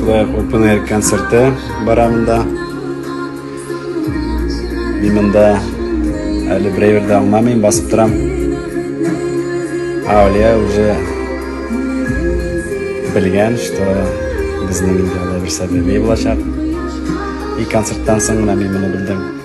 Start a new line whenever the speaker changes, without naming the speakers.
Шулай open air концерты барамында. Мен мында әлі біреуірді алмамын, басып тұрам. Аулия уже білген, что біздің елде алай бір сәбебей болашақ. И концерттан соң мен мұны білдім.